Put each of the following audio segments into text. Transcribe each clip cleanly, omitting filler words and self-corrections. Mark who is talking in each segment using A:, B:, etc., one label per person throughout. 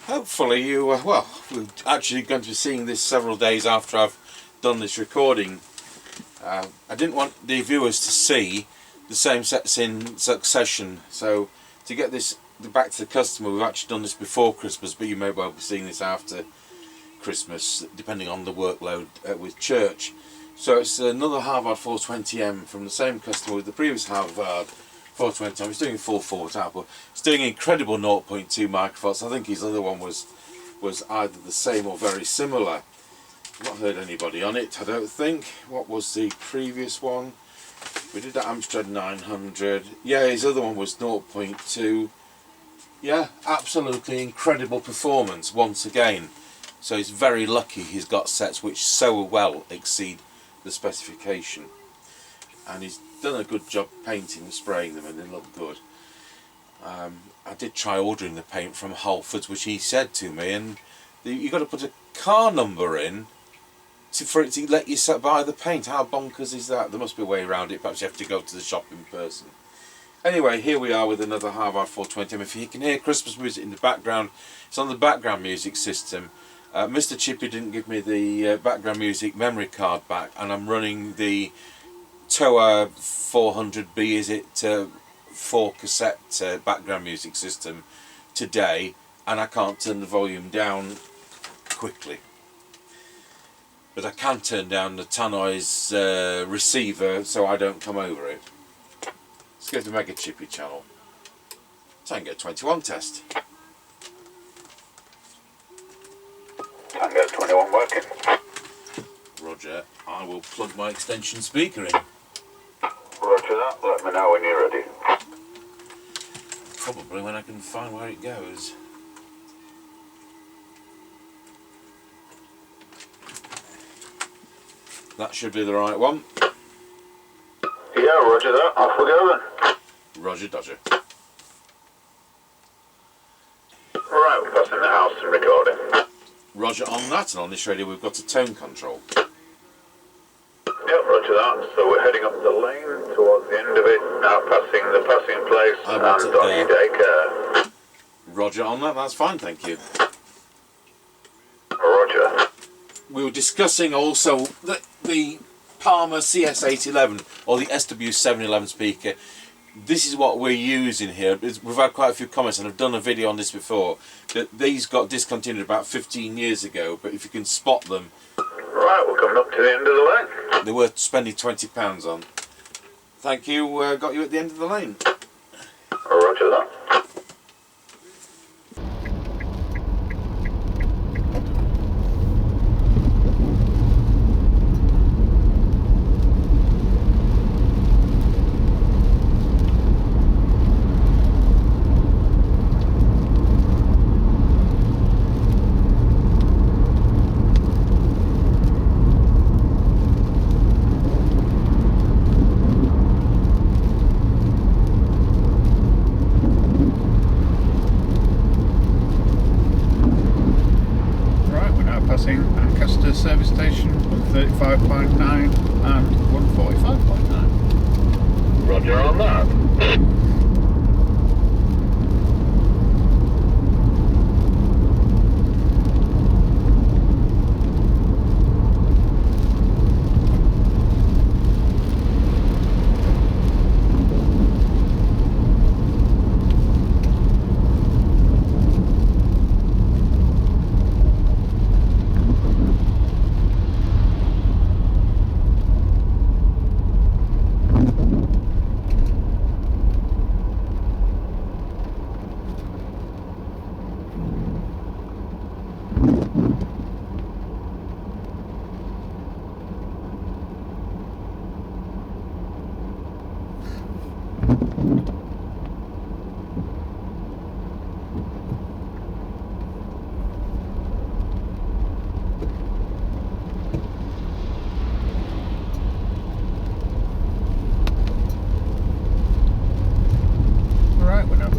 A: Hopefully you, well, we're actually going to be seeing this several days after I've done this recording. I didn't want the viewers to see the same sets in succession, so to get this back to the customer, we've actually done this before Christmas, but you may well be seeing this after Christmas, depending on the workload with church. So it's another Harvard 420M from the same customer with the previous Harvard 420M. It's doing full forward output. It's doing incredible 0.2 microfarads. I think his other one was either the same or very similar. I've not heard anybody on it, I don't think. What was the previous one? We did that Amstrad 900. Yeah, his other one was 0.2. Yeah, absolutely incredible performance once again. So he's very lucky he's got sets which so well exceed the specification. And he's done a good job painting and spraying them, and they look good. I did try ordering the paint from Halfords, which he said to me, and you've got to put a car number in for it to let you buy the paint. How bonkers is that? There must be a way around it. Perhaps you have to go to the shop in person. Anyway, here we are with another Harvard 420. If you can hear Christmas music in the background, it's on the background music system. Mr. Chippie didn't give me the background music memory card back, and I'm running the TOA 400B, is it, 4 cassette background music system today, and I can't turn the volume down quickly. But I can turn down the Tannoy's receiver so I don't come over it. Let's go to the Mega Chippie channel. Tango 21 test.
B: Tango 21 working.
A: Roger, I will plug my extension speaker in.
B: Roger that, let me know when you're ready.
A: Probably when I can find where it goes. That should be the right one.
B: Yeah, roger that, off we go then.
A: Roger Dodger.
B: Right, we're passing the house and recording.
A: Roger on that, and on this radio we've got a tone control.
B: Yep, roger that. So we're heading up the lane towards the end of it, now passing the passing place
A: I
B: and
A: want it
B: on
A: there.
B: daycare.
A: Roger on that, that's fine, thank you.
B: Roger.
A: We were discussing also the Palmer CS811 or the SW711 speaker. This is what we're using here. We've had quite a few comments, and I've done a video on this before, that these got discontinued about 15 years ago, but if you can spot them,
B: Right, we're coming up to the end of the lane.
A: they're worth spending £20 on. Thank you, got you at the end of the lane.
B: Roger that.
C: Service station 35.9 and 145.9.
B: Roger on that.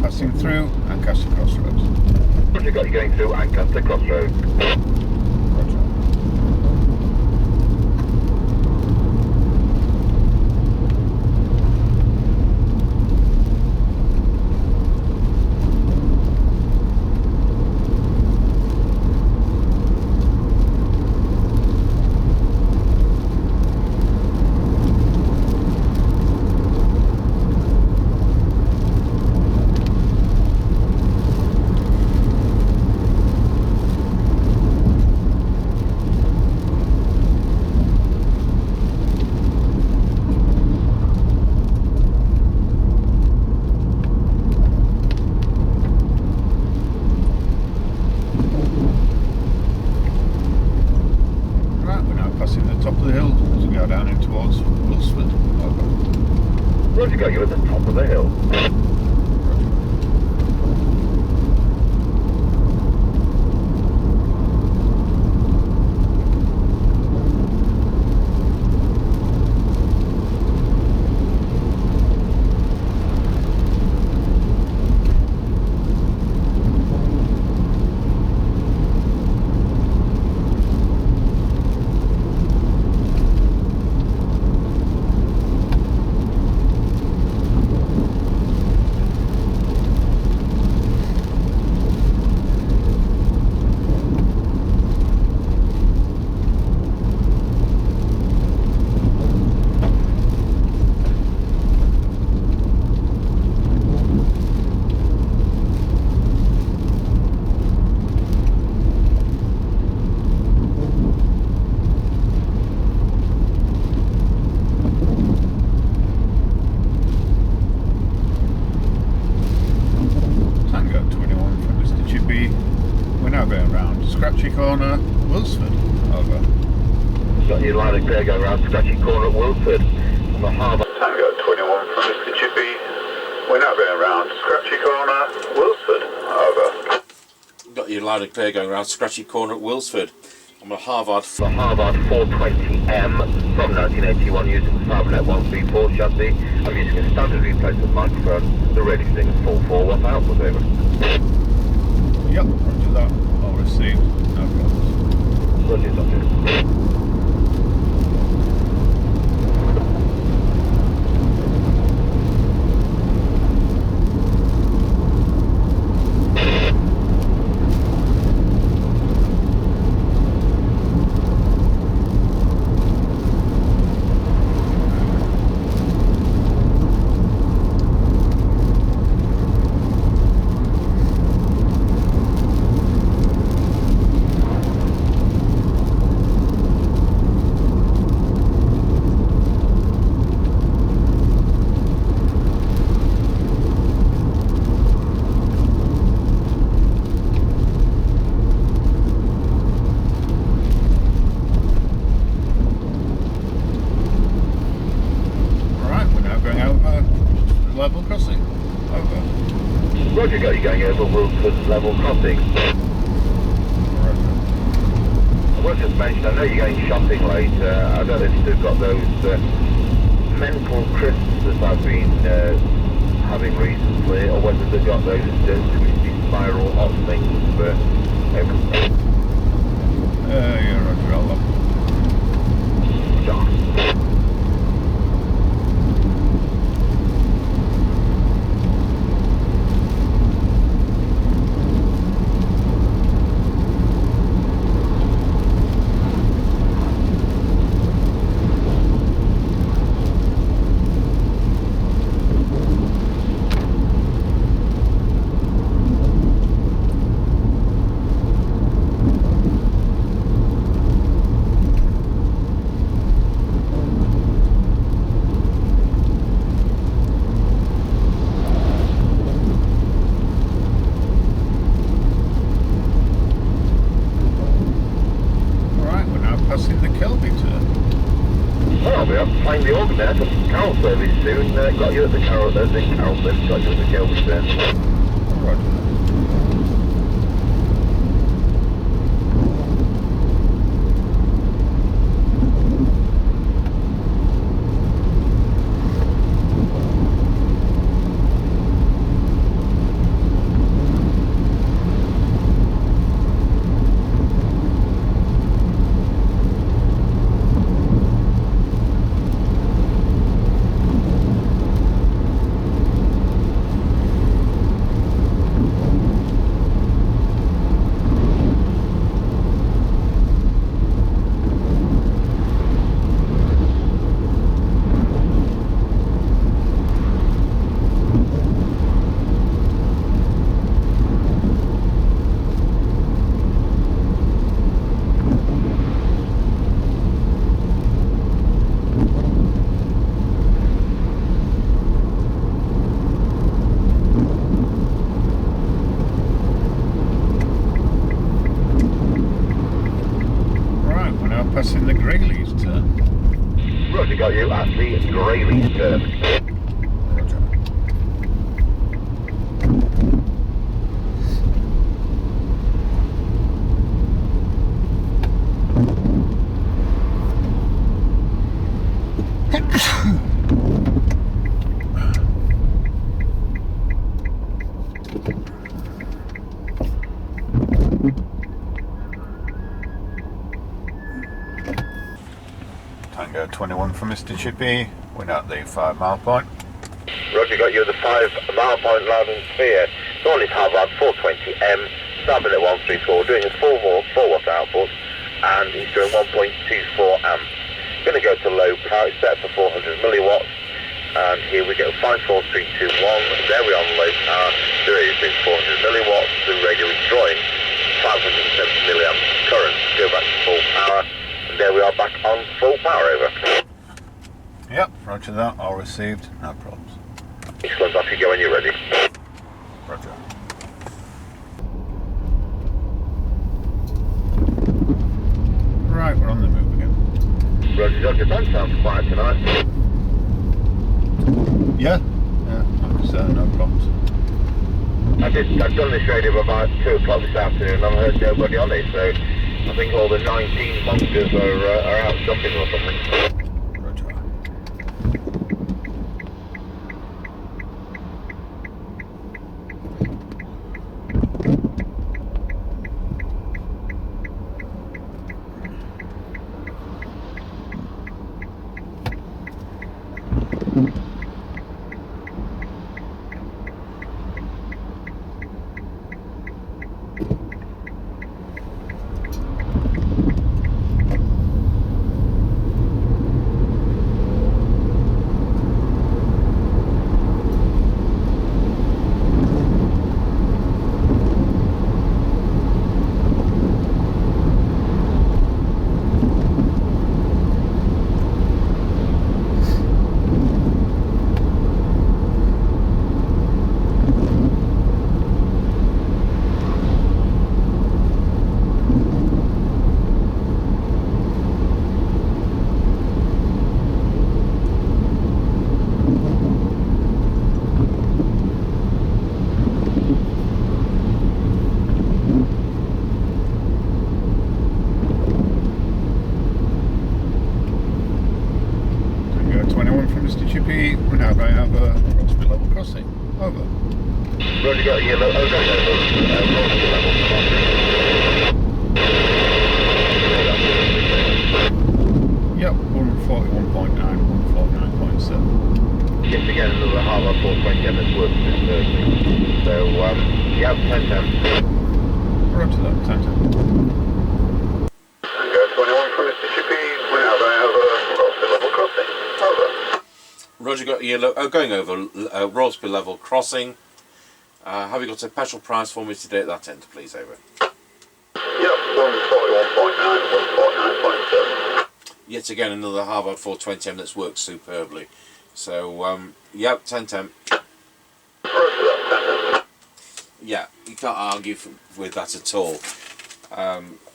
C: Passing through Ancaster Crossroads.
B: Roger, got you going through Ancaster Crossroads.
C: Roger.
B: Roger, got you at the top of the hill.
C: Scratchy Corner, Wilsford. Over.
B: Got your line of clear going around Scratchy Corner at Wilford on the harbour. Tango 21 from Mr. Chippie. We're now going around Scratchy Corner, Wilsford. Over.
A: Got your line of clear going around Scratchy Corner at Wilsford on the Harvard.
B: The Harvard 420M from 1981 using the Cybernet 134 chassis. I'm using a standard replacement microphone. The radio thing is 4.4. What's the output, over?
C: Yep, roger that. All received. No problems.
B: Roger, doctor.
C: Level crossing. Over.
B: Roger, got you going over Wilford level crossing.
C: Roger.
B: I was just mentioned, I know you're going shopping later. I don't know if you've got those mental crisps that I've been having recently, or whether they've got those twisty spiral hot things for
C: Yeah, Roger, I'll look.
B: John. Playing the organ there for Carol service soon. Got you at the Carol service, got you at the Kelvin there.
C: Roger. Passing the Greyleys turn.
B: Roger, got you at the Greyleys turn.
C: Tango 21 for Mr. Chippie. We're now at the 5 mile point.
B: Roger, got you at the 5 mile point loud and clear. Dawn is Harvard 420M, Cybernet 134, doing a 4 watt output, and he's doing 1.24 amp. Going to go to low power, it's set for 400 milliwatts, and here we go, 54321, there we are on low power, the radio is doing 400 milliwatts, the radio is drawing 570 milliamp current. Go back to full power, and there we are back on full power, over.
C: Yep, roger that, all received, no problems.
B: Excellent, off you go when you're ready.
C: Roger. Right, we're on the move again.
B: Roger, Roger, that sounds quiet tonight.
C: Yeah, like I said, no problems.
B: I've done this radio about 2 o'clock this afternoon and I've heard nobody on it, so I think all the 19 monsters are out shopping or something.
C: Roger. Chippie, we're now going to have a Roxby level crossing. Over.
B: Roger, got a yellow. Oh, no, Roxby level crossing.
C: Yep, 141.9, 149.7.
B: Just again, another Harvard 420 that's working this Thursday. So, yeah, 10-10.
C: We're up to that, 10-10.
B: Tango 21 from Mr. Chippie, we're now going to have a Roxby level crossing. Over.
A: Roger, got yellow. Oh, going over Roxby level crossing. Have you got a petrol price for me today at that end, please? Over.
B: Yep, 141.9, 149.7.
A: Yet again, another Harvard 420M that's worked superbly. So, yep, 10-10. Yeah, you can't argue with that at all.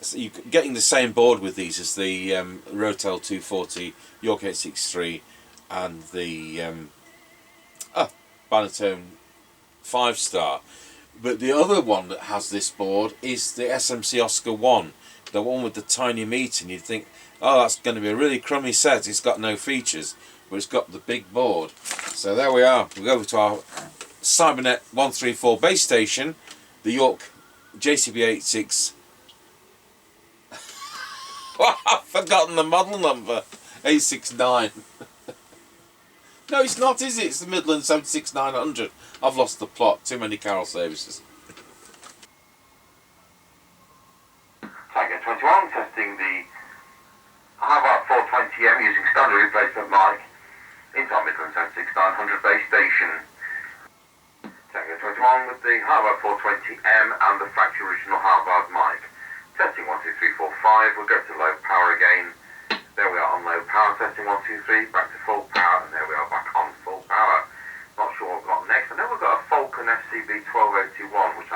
A: So you're getting the same board with these as the Rotel 240, York 863, and the Banatone 5-star. But the other one that has this board is the SMC Oscar 1, the one with the tiny meter, and you'd think, oh, that's going to be a really crummy set, it's got no features, but it's got the big board. So there we are, we go over to our Cybernet 134 base station, the York JCB86. I've forgotten the model number, 869. No, it's not, is it? It's the Midland 76900. I've lost the plot, too many Carol services.
B: Tango 21, testing the Harvard 420M using standard replacement mic into our Midland 76900 base station. Tango 21 with the Harvard 420M and the factory original Harvard mic. Testing 1, 2, 3, 4, 5. We'll go to low power again. There we are on low power. Testing 1, 2, 3. Back to full power, and there we are back on full power. Not sure what we've got next. I know we've got a Falcon FCB 1281, which